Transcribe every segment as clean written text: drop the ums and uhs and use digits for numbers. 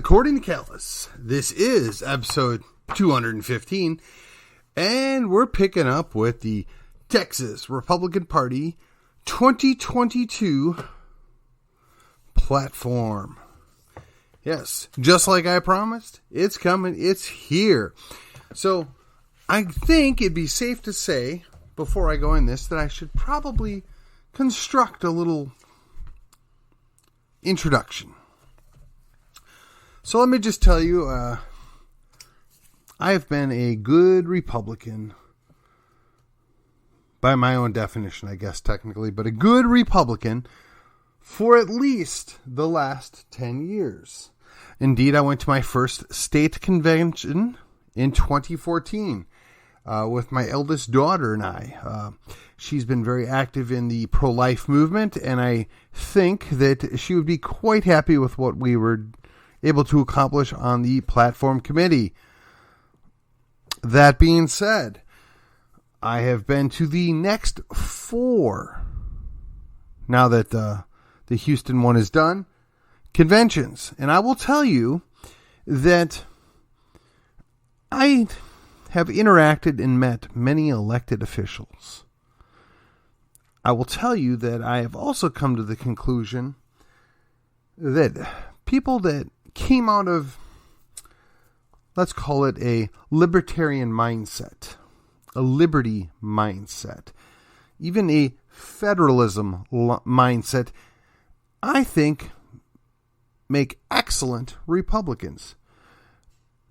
According to Callis, this is episode 215, and we're picking up with the Texas Republican Party 2022 platform. Yes, just like I promised, it's coming, it's here. So, I think it'd be safe to say, before I go in this, that I should probably construct a little introduction. So let me just tell you, I have been a good Republican, by my own definition, I guess, technically, but a good Republican for at least the last 10 years. Indeed, I went to my first state convention in 2014 with my eldest daughter and I. She's been very active in the pro-life movement, and I think that she would be quite happy with what we were able to accomplish on the platform committee. That being said, I have been to the next 4, now that the Houston one is done, conventions. And I will tell you that I have interacted and met many elected officials. I will tell you that I have also come to the conclusion that people that came out of, let's call it a libertarian mindset, a liberty mindset, even a federalism mindset, I think make excellent Republicans.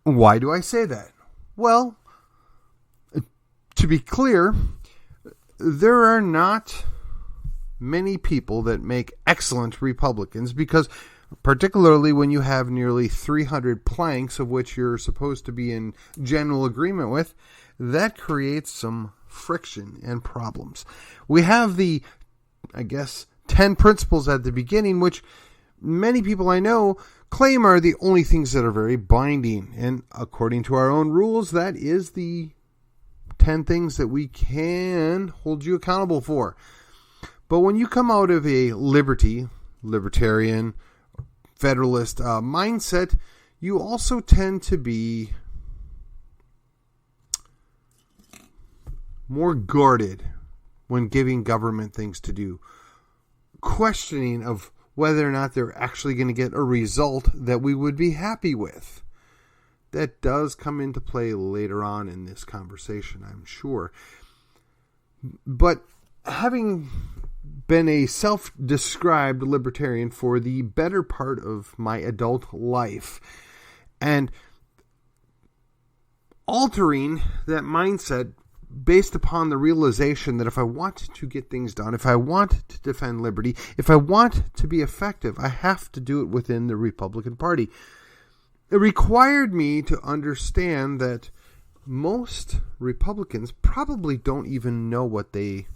Why do I say that? Well, to be clear, there are not many people that make excellent Republicans, because particularly when you have nearly 300 planks of which you're supposed to be in general agreement with, that creates some friction and problems. We have the, 10 principles at the beginning, which many people I know claim are the only things that are very binding. And according to our own rules, that is the 10 things that we can hold you accountable for. But when you come out of a libertarian, federalist mindset, you also tend to be more guarded when giving government things to do, questioning of whether or not they're actually going to get a result that we would be happy with. That does come into play later on in this conversation, I'm sure. But having been a self-described libertarian for the better part of my adult life, and altering that mindset based upon the realization that if I want to get things done, if I want to defend liberty, if I want to be effective, I have to do it within the Republican Party. It required me to understand that most Republicans probably don't even know what they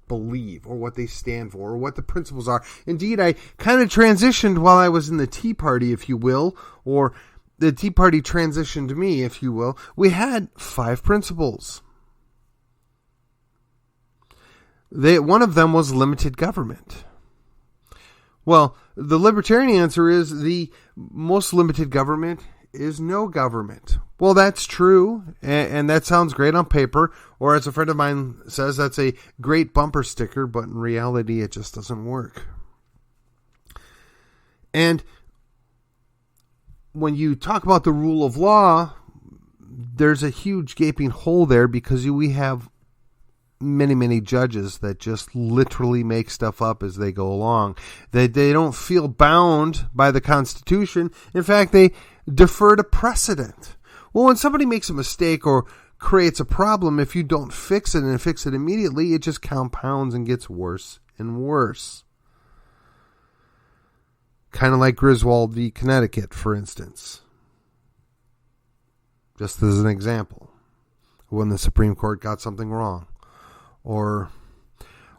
believe or what they stand for or what the principles are. Indeed, I kind of transitioned while I was in the Tea Party, if you will, or the Tea Party transitioned me, if you will. We had 5 principles. One of them was limited government. Well, the libertarian answer is the most limited government is no government. Well, that's true, and that sounds great on paper, or as a friend of mine says, that's a great bumper sticker, but in reality, it just doesn't work. And when you talk about the rule of law, there's a huge gaping hole there, because we have many judges that just literally make stuff up as they go along. They don't feel bound by the Constitution. In fact, they defer to precedent. Well, when somebody makes a mistake or creates a problem, if you don't fix it and fix it immediately, it just compounds and gets worse and worse. Kind of like Griswold v. Connecticut, for instance. Just as an example. When the Supreme Court got something wrong. Or,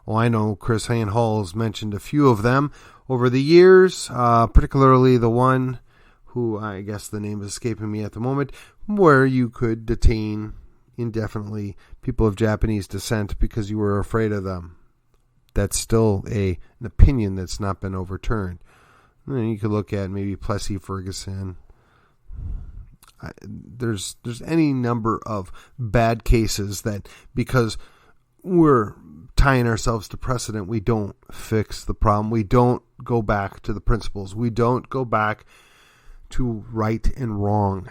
I know Chris Hain Hall has mentioned a few of them over the years, particularly the one who, I guess the name is escaping me at the moment, where you could detain indefinitely people of Japanese descent because you were afraid of them. That's still an opinion that's not been overturned. You could look at maybe Plessy Ferguson. There's any number of bad cases that because we're tying ourselves to precedent, we don't fix the problem. We don't go back to the principles. We don't go back to right and wrong.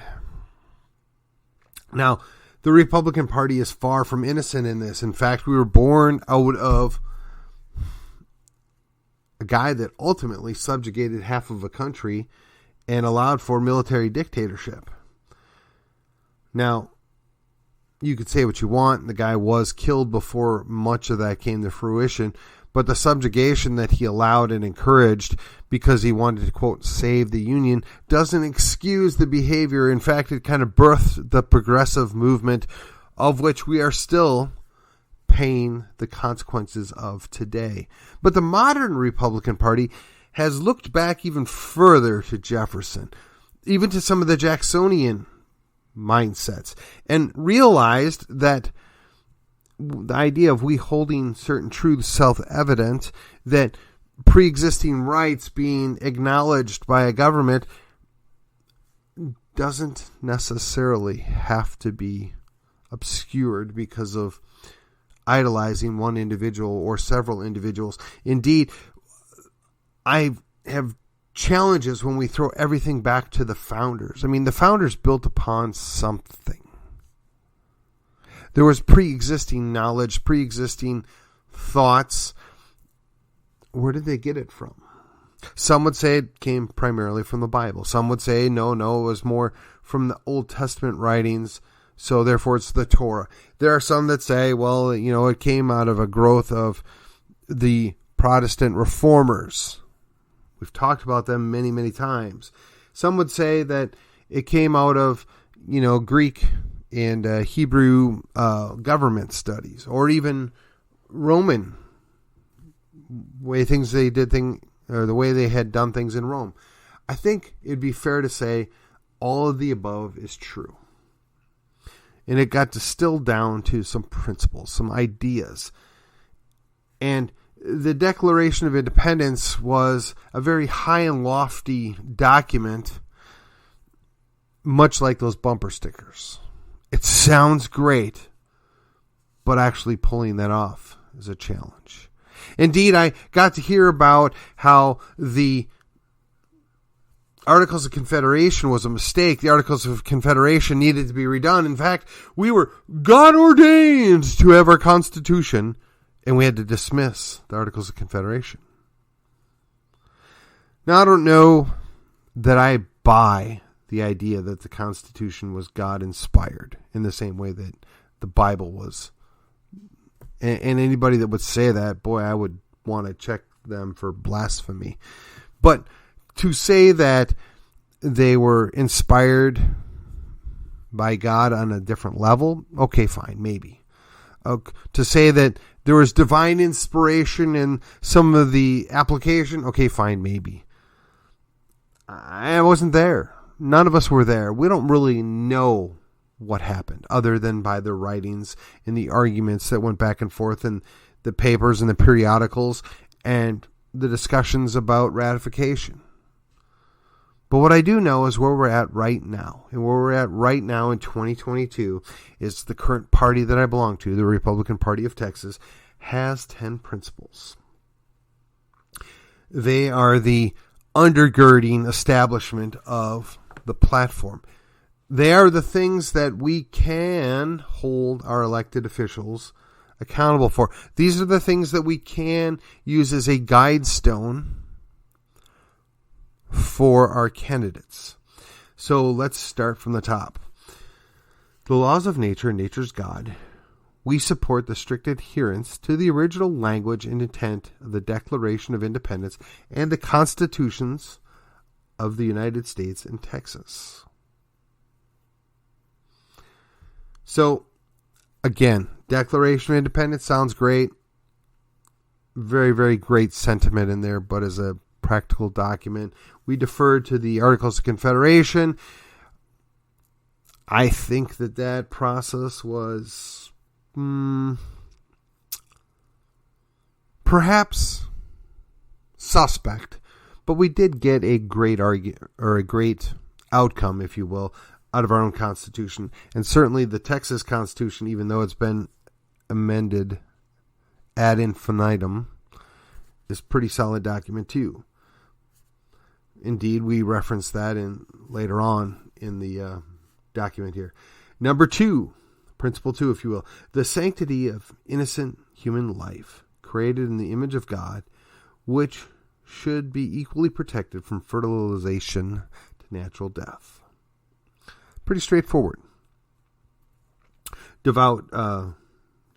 Now, the Republican Party is far from innocent in this. In fact, we were born out of a guy that ultimately subjugated half of a country and allowed for military dictatorship. Now, you could say what you want. The guy was killed before much of that came to fruition. But the subjugation that he allowed and encouraged because he wanted to, quote, save the Union doesn't excuse the behavior. In fact, it kind of birthed the progressive movement of which we are still paying the consequences of today. But the modern Republican Party has looked back even further to Jefferson, even to some of the Jacksonian mindsets, and realized that the idea of we holding certain truths self-evident, that pre-existing rights being acknowledged by a government doesn't necessarily have to be obscured because of idolizing one individual or several individuals. Indeed, I have challenges when we throw everything back to the founders. I mean, the founders built upon something. There was pre-existing knowledge, pre-existing thoughts. Where did they get it from? Some would say it came primarily from the Bible. Some would say, no, it was more from the Old Testament writings, so therefore it's the Torah. There are some that say, well, it came out of a growth of the Protestant reformers. We've talked about them many, many times. Some would say that it came out of, Greek and Hebrew government studies, or even Roman the way they had done things in Rome. I think it'd be fair to say all of the above is true. And it got distilled down to some principles, some ideas. And the Declaration of Independence was a very high and lofty document, much like those bumper stickers. It sounds great, but actually pulling that off is a challenge. Indeed, I got to hear about how the Articles of Confederation was a mistake. The Articles of Confederation needed to be redone. In fact, we were God ordained to have our Constitution, and we had to dismiss the Articles of Confederation. Now, I don't know that I buy the idea that the Constitution was God-inspired in the same way that the Bible was. And anybody that would say that, boy, I would want to check them for blasphemy. But to say that they were inspired by God on a different level, okay, fine, maybe. To say that there was divine inspiration in some of the application, okay, fine, maybe. I wasn't there. None of us were there. We don't really know what happened other than by the writings and the arguments that went back and forth in the papers and the periodicals and the discussions about ratification. But what I do know is where we're at right now. And where we're at right now in 2022 is the current party that I belong to, the Republican Party of Texas, has 10 principles. They are the undergirding establishment of the platform. They are the things that we can hold our elected officials accountable for. These are the things that we can use as a guide stone for our candidates. So let's start from the top. The laws of nature and nature's God. We support the strict adherence to the original language and intent of the Declaration of Independence and the constitutions of the United States and Texas. So, again, Declaration of Independence sounds great. Very, very great sentiment in there, but as a practical document, we defer to the Articles of Confederation. I think that process was perhaps suspect, But we did get a great a great outcome, if you will, out of our own Constitution. And certainly the Texas Constitution, even though it's been amended ad infinitum, is a pretty solid document too. Indeed, we reference that later on in the document here. Number 2, principle 2, if you will, the sanctity of innocent human life, created in the image of God, which should be equally protected from fertilization to natural death. Pretty straightforward. Devout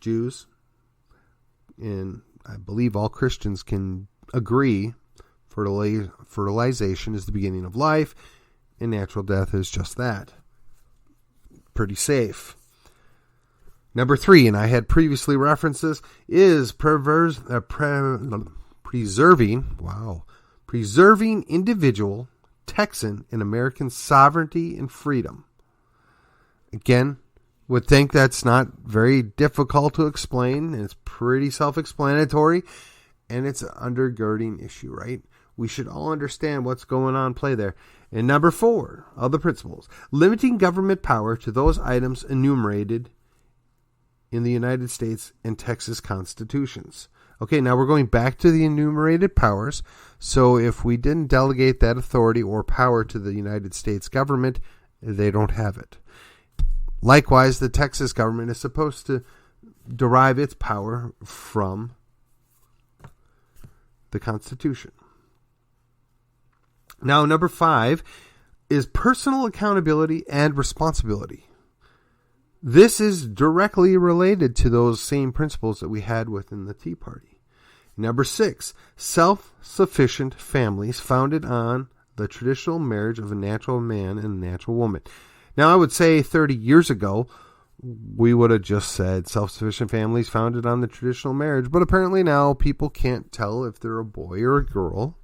Jews, and I believe all Christians can agree, fertilization is the beginning of life, and natural death is just that. Pretty safe. Number 3, and I had previously referenced this, is preserving individual, Texan, and American sovereignty and freedom. Again, would think that's not very difficult to explain. It's pretty self-explanatory, and it's an undergirding issue, right? We should all understand what's going on play there. And number 4 of the principles, limiting government power to those items enumerated in the United States and Texas constitutions. Okay, now we're going back to the enumerated powers. So if we didn't delegate that authority or power to the United States government, they don't have it. Likewise, the Texas government is supposed to derive its power from the Constitution. Now, number 5 is personal accountability and responsibility. This is directly related to those same principles that we had within the Tea Party. Number 6, self-sufficient families founded on the traditional marriage of a natural man and a natural woman. Now, I would say 30 years ago, we would have just said self-sufficient families founded on the traditional marriage, but apparently now people can't tell if they're a boy or a girl,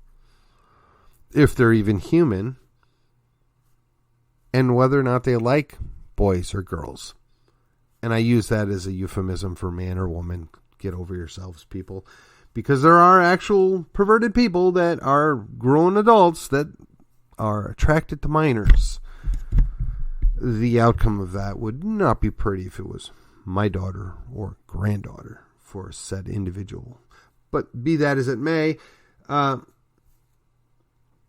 if they're even human, and whether or not they like boys or girls. And I use that as a euphemism for man or woman. Get over yourselves, people. Because there are actual perverted people that are grown adults that are attracted to minors. The outcome of that would not be pretty if it was my daughter or granddaughter for said individual. But be that as it may,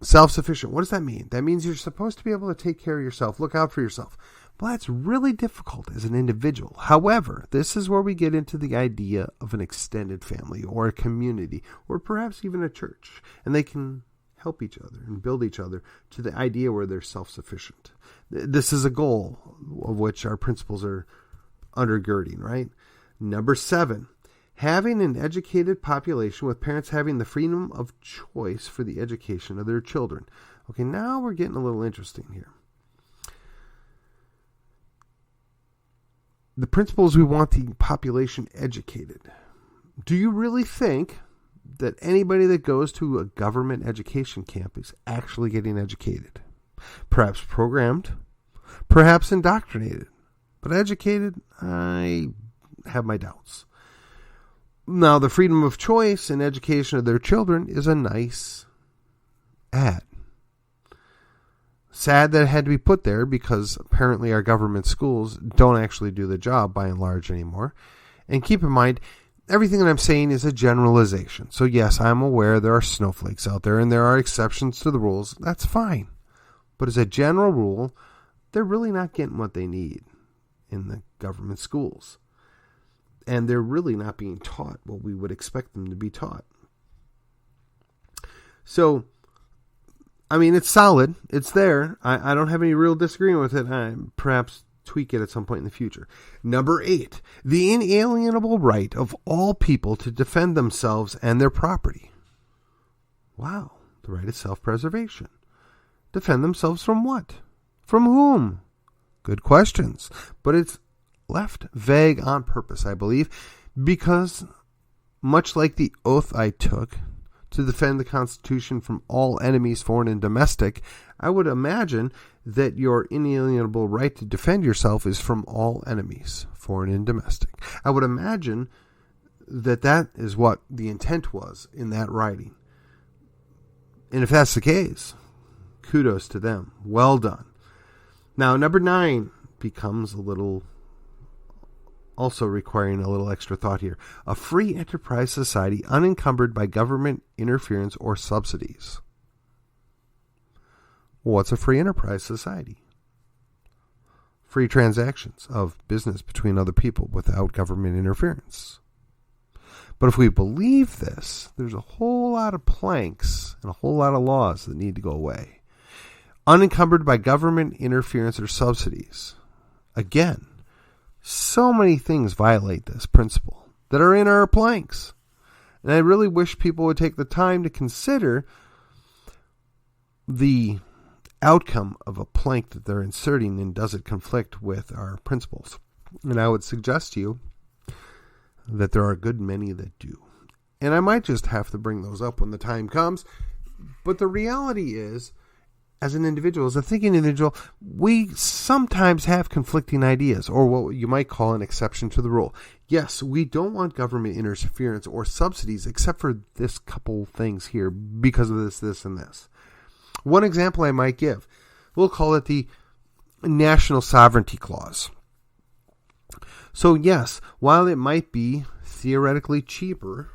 self-sufficient. What does that mean? That means you're supposed to be able to take care of yourself, look out for yourself. Well, that's really difficult as an individual. However, this is where we get into the idea of an extended family or a community or perhaps even a church. And they can help each other and build each other to the idea where they're self-sufficient. This is a goal of which our principles are undergirding, right? Number 7. Having an educated population with parents having the freedom of choice for the education of their children. Okay, now we're getting a little interesting here. The principle is we want the population educated. Do you really think that anybody that goes to a government education camp is actually getting educated? Perhaps programmed, perhaps indoctrinated, but educated, I have my doubts. Now, the freedom of choice and education of their children is a nice ad. Sad that it had to be put there because apparently our government schools don't actually do the job by and large anymore. And keep in mind, everything that I'm saying is a generalization. So yes, I'm aware there are snowflakes out there and there are exceptions to the rules. That's fine. But as a general rule, they're really not getting what they need in the government schools. And they're really not being taught what we would expect them to be taught. So, I mean, it's solid. It's there. I don't have any real disagreement with it. I perhaps tweak it at some point in the future. Number 8, the inalienable right of all people to defend themselves and their property. Wow. The right of self-preservation. Defend themselves from what? From whom? Good questions. But it's left vague on purpose, I believe, because much like the oath I took to defend the Constitution from all enemies, foreign and domestic, I would imagine that your inalienable right to defend yourself is from all enemies, foreign and domestic. I would imagine that that is what the intent was in that writing. And if that's the case, kudos to them. Well done. Now, number 9 becomes a little, also requiring a little extra thought here. A free enterprise society unencumbered by government interference or subsidies. What's a free enterprise society? Free transactions of business between other people without government interference. But if we believe this, there's a whole lot of planks and a whole lot of laws that need to go away. Unencumbered by government interference or subsidies. Again, so many things violate this principle that are in our planks. And I really wish people would take the time to consider the outcome of a plank that they're inserting, and does it conflict with our principles. And I would suggest to you that there are a good many that do. And I might just have to bring those up when the time comes. But the reality is, as an individual, as a thinking individual, we sometimes have conflicting ideas, or what you might call an exception to the rule. Yes, we don't want government interference or subsidies, except for this couple things here, because of this, and this. One example I might give, we'll call it the National Sovereignty Clause. So yes, while it might be theoretically cheaper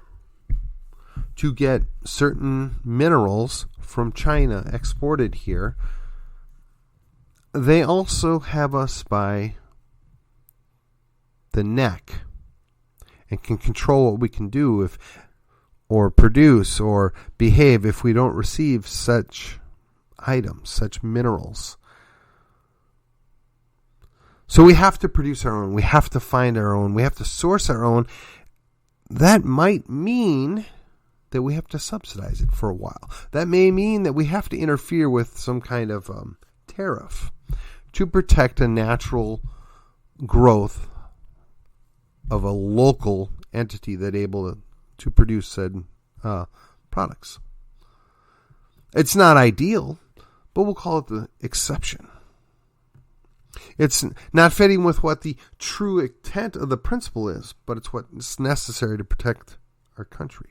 to get certain minerals from China exported here, they also have us by the neck and can control what we can do if, or produce or behave if we don't receive such items, such minerals. So we have to produce our own. We have to find our own. We have to source our own. That might mean that we have to subsidize it for a while. That may mean that we have to interfere with some kind of tariff to protect a natural growth of a local entity that able to produce said products. It's not ideal, but we'll call it the exception. It's not fitting with what the true intent of the principle is, but it's what's necessary to protect our country.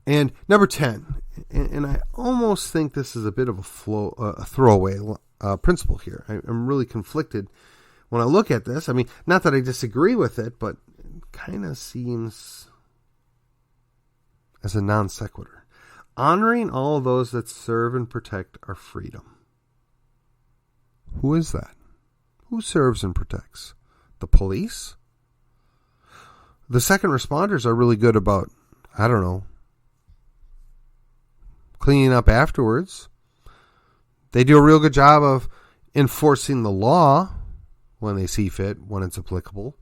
And number 10, and I almost think this is a bit of a throwaway principle here. I'm really conflicted when I look at this. I mean, not that I disagree with it, but it kind of seems as a non sequitur. Honoring all those that serve and protect our freedom. Who is that? Who serves and protects? The police? The second responders are really good about, I don't know, cleaning up afterwards. They do a real good job of enforcing the law when they see fit, when it's applicable.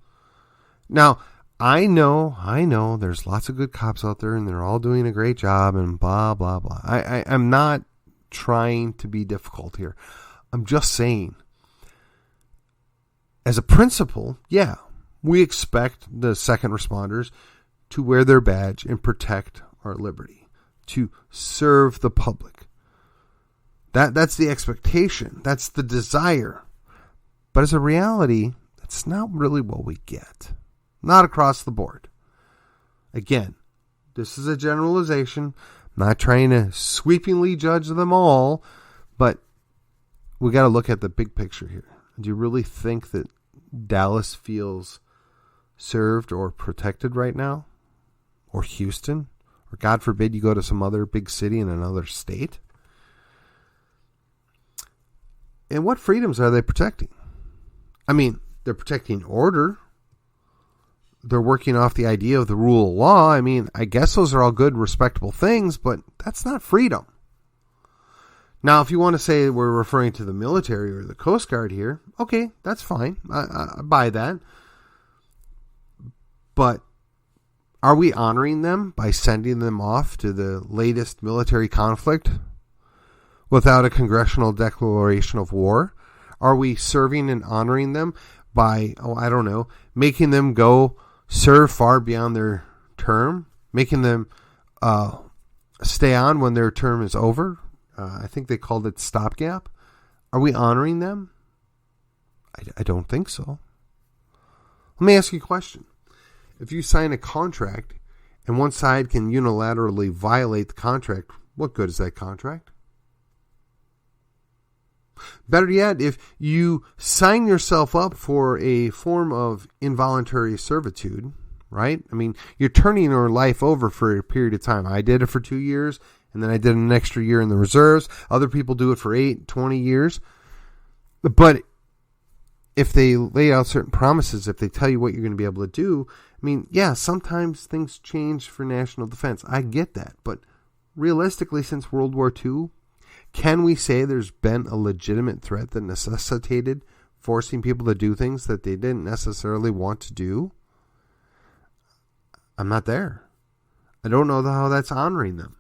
Now, I know there's lots of good cops out there and they're all doing a great job and blah, blah, blah. I'm not trying to be difficult here. I'm just saying, as a principle, yeah, we expect the second responders to wear their badge and protect our liberty, to serve the public. That's the expectation. That's the desire. But as a reality, that's not really what we get. Not across the board. Again, this is a generalization. I'm not trying to sweepingly judge them all, but we got to look at the big picture here. Do you really think that Dallas feels served or protected right now? Or Houston? Or God forbid you go to some other big city in another state? And what freedoms are they protecting? I mean, they're protecting order. They're working off the idea of the rule of law. I mean, I guess those are all good, respectable things, but that's not freedom. Now, if you want to say we're referring to the military or the Coast Guard here, okay, that's fine. I buy that. But are we honoring them by sending them off to the latest military conflict without a congressional declaration of war? Are we serving and honoring them by, making them go serve far beyond their term, making them stay on when their term is over? I think they called it stopgap. Are we honoring them? I don't think so. Let me ask you a question. If you sign a contract and one side can unilaterally violate the contract, what good is that contract? Better yet, if you sign yourself up for a form of involuntary servitude, right? I mean, you're turning your life over for a period of time. I did it for 2 years, and then I did an extra year in the reserves. Other people do it for 8, 20 years. But if they lay out certain promises, if they tell you what you're going to be able to do, I mean, yeah, sometimes things change for national defense. I get that. But realistically, since World War II, can we say there's been a legitimate threat that necessitated forcing people to do things that they didn't necessarily want to do? I'm not there. I don't know how that's honoring them.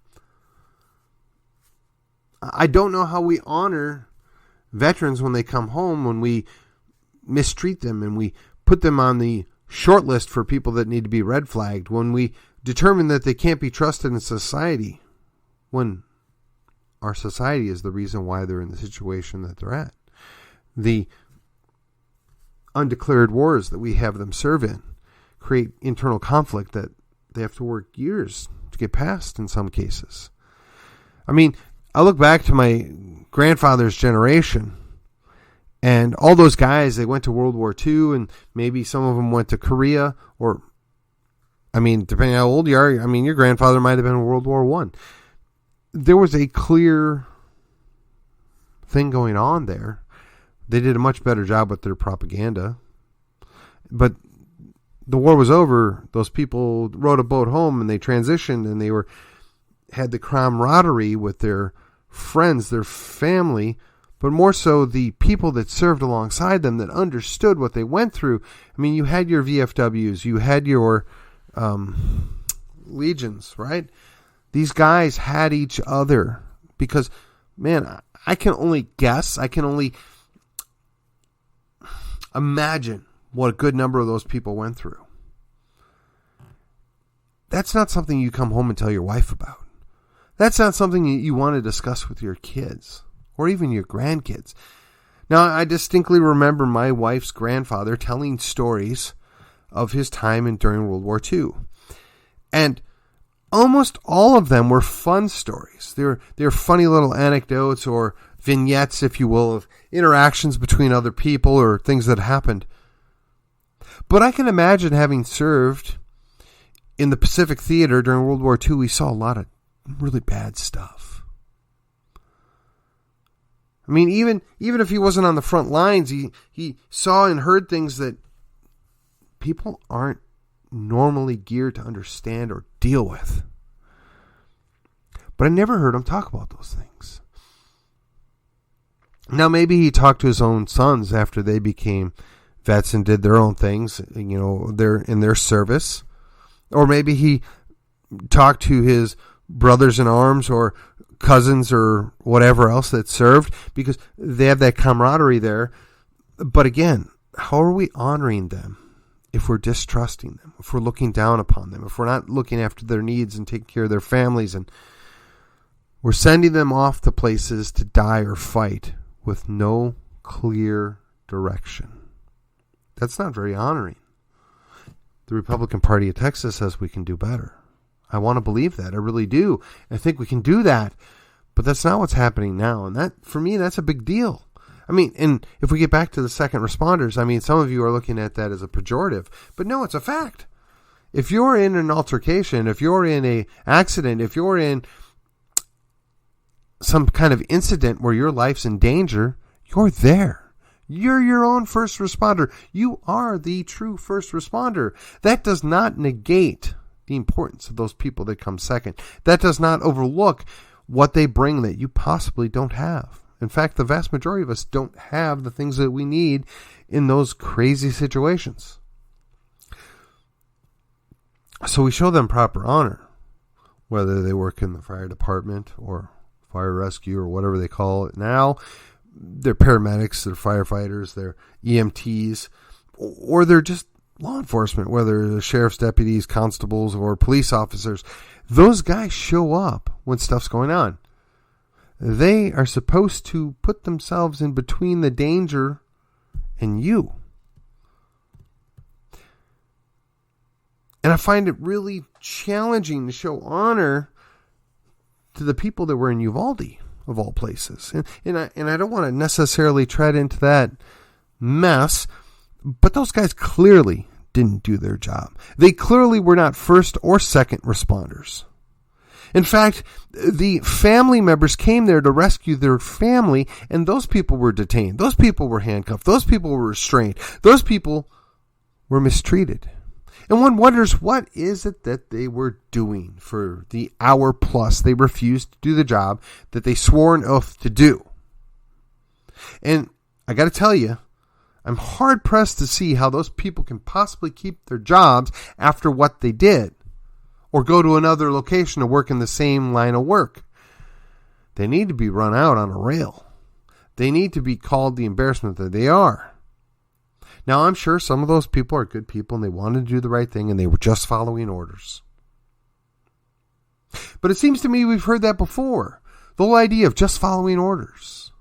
I don't know how we honor veterans when they come home, when we mistreat them and we put them on the short list for people that need to be red flagged, when we determine that they can't be trusted in society, when our society is the reason why they're in the situation that they're at. The undeclared wars that we have them serve in create internal conflict that they have to work years to get past in some cases. I mean, I look back to my grandfather's generation, and all those guys, they went to World War II, and maybe some of them went to Korea, or, I mean, depending on how old you are, I mean, your grandfather might have been in World War I. There was a clear thing going on there. They did a much better job with their propaganda. But the war was over. Those people rowed a boat home, and they transitioned, and they had the camaraderie with their friends, their family, but more so the people that served alongside them that understood what they went through. I mean, you had your VFWs, you had your legions, right? These guys had each other because, man, I can only guess. I can only imagine what a good number of those people went through. That's not something you come home and tell your wife about. That's not something you want to discuss with your kids or even your grandkids. Now, I distinctly remember my wife's grandfather telling stories of his time during World War II. And almost all of them were fun stories. They're funny little anecdotes or vignettes, if you will, of interactions between other people or things that happened. But I can imagine, having served in the Pacific Theater during World War II, we saw a lot of really bad stuff. I mean, even if he wasn't on the front lines, he saw and heard things that people aren't normally geared to understand or deal with. But I never heard him talk about those things. Now, maybe he talked to his own sons after they became vets and did their own things, you know, they're in their service. Or maybe he talked to his brothers in arms or cousins or whatever else that served, because they have that camaraderie there. But again, how are we honoring them if we're distrusting them, if we're looking down upon them, if we're not looking after their needs and taking care of their families, and we're sending them off to places to die or fight with no clear direction? That's not very honoring. The Republican Party of Texas says we can do better. I want to believe that. I really do. I think we can do that. But that's not what's happening now. And that, for me, that's a big deal. I mean, and if we get back to the second responders, I mean, some of you are looking at that as a pejorative. But no, it's a fact. If you're in an altercation, if you're in an accident, if you're in some kind of incident where your life's in danger, you're there. You're your own first responder. You are the true first responder. That does not negate the importance of those people that come second. That does not overlook what they bring that you possibly don't have. In fact, the vast majority of us don't have the things that we need in those crazy situations. So we show them proper honor, whether they work in the fire department or fire rescue or whatever they call it now. They're paramedics, they're firefighters, they're EMTs, or they're just law enforcement, whether they're sheriff's deputies, constables, or police officers. Those guys show up when stuff's going on. They are supposed to put themselves in between the danger and you. And I find it really challenging to show honor to the people that were in Uvalde, of all places. And I don't want to necessarily tread into that mess, but those guys clearly didn't do their job. They clearly were not first or second responders. In fact, the family members came there to rescue their family, and those people were detained. Those people were handcuffed. Those people were restrained. Those people were mistreated. And one wonders, what is it that they were doing for the hour plus they refused to do the job that they swore an oath to do? And I got to tell you, I'm hard-pressed to see how those people can possibly keep their jobs after what they did, or go to another location to work in the same line of work. They need to be run out on a rail. They need to be called the embarrassment that they are. Now, I'm sure some of those people are good people and they wanted to do the right thing and they were just following orders. But it seems to me we've heard that before. The whole idea of just following orders.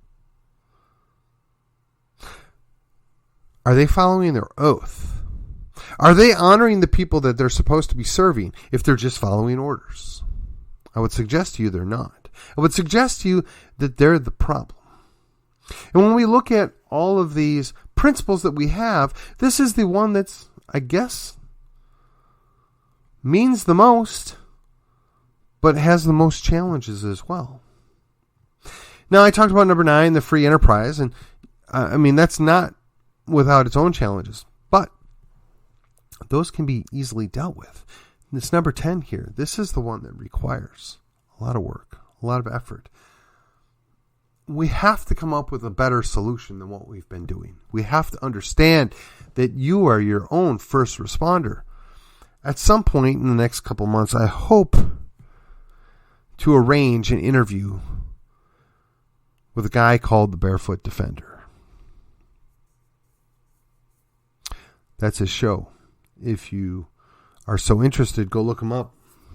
Are they following their oath? Are they honoring the people that they're supposed to be serving if they're just following orders? I would suggest to you they're not. I would suggest to you that they're the problem. And when we look at all of these principles that we have, this is the one that's, I guess, means the most, but has the most challenges as well. Now, I talked about number 9, the free enterprise, and I mean, that's not without its own challenges, but those can be easily dealt with. And this number 10 here, this is the one that requires a lot of work, a lot of effort. We have to come up with a better solution than what we've been doing. We have to understand that you are your own first responder. At some point in the next couple months, I hope to arrange an interview with a guy called the Barefoot Defender. That's his show. If you are so interested, go look him up.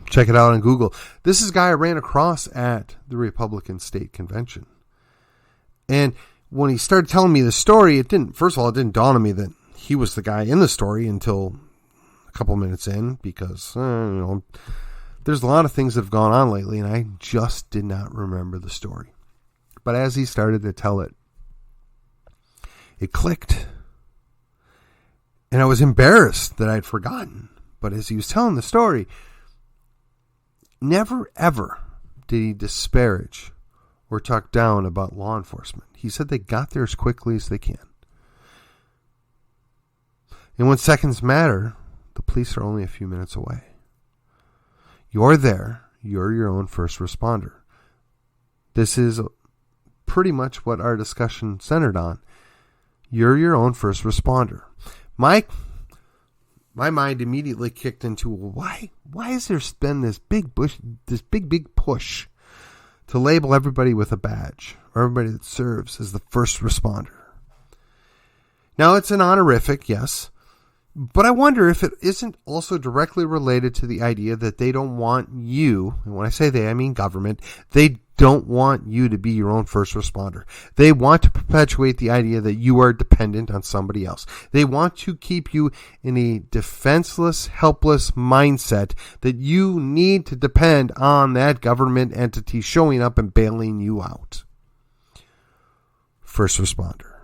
Check it out on Google. This is a guy I ran across at the Republican State Convention. And when he started telling me the story, it didn't dawn on me that he was the guy in the story until a couple minutes in, because there's a lot of things that have gone on lately, and I just did not remember the story. But as he started to tell it, it clicked. And I was embarrassed that I'd forgotten. But as he was telling the story, never ever did he disparage or talk down about law enforcement. He said they got there as quickly as they can. And when seconds matter, the police are only a few minutes away. You're there. You're your own first responder. This is pretty much what our discussion centered on. You're your own first responder. My mind immediately kicked into, why has there been this big push to label everybody with a badge, or everybody that serves as the first responder? Now, it's an honorific, yes, but I wonder if it isn't also directly related to the idea that they don't want you, and when I say they, I mean government, they don't want you to be your own first responder. They want to perpetuate the idea that you are dependent on somebody else. They want to keep you in a defenseless, helpless mindset that you need to depend on that government entity showing up and bailing you out. First responder.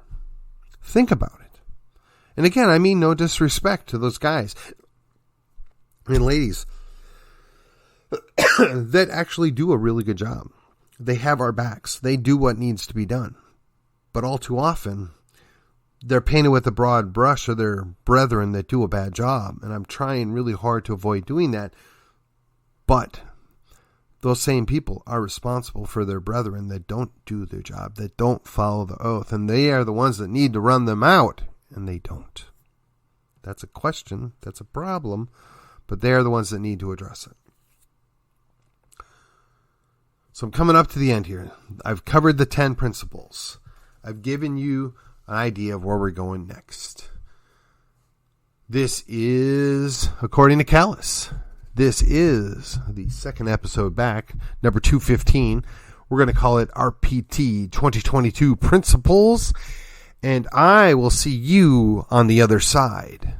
Think about it. And again, I mean no disrespect to those guys and ladies that actually do a really good job. They have our backs. They do what needs to be done. But all too often, they're painted with a broad brush of their brethren that do a bad job. And I'm trying really hard to avoid doing that. But those same people are responsible for their brethren that don't do their job, that don't follow the oath. And they are the ones that need to run them out. And they don't. That's a question. That's a problem. But they are the ones that need to address it. So I'm coming up to the end here. I've covered the 10 principles. I've given you an idea of where we're going next. This is, according to Callus, this is the second episode back, number 215. We're going to call it RPT 2022 Principles. And I will see you on the other side.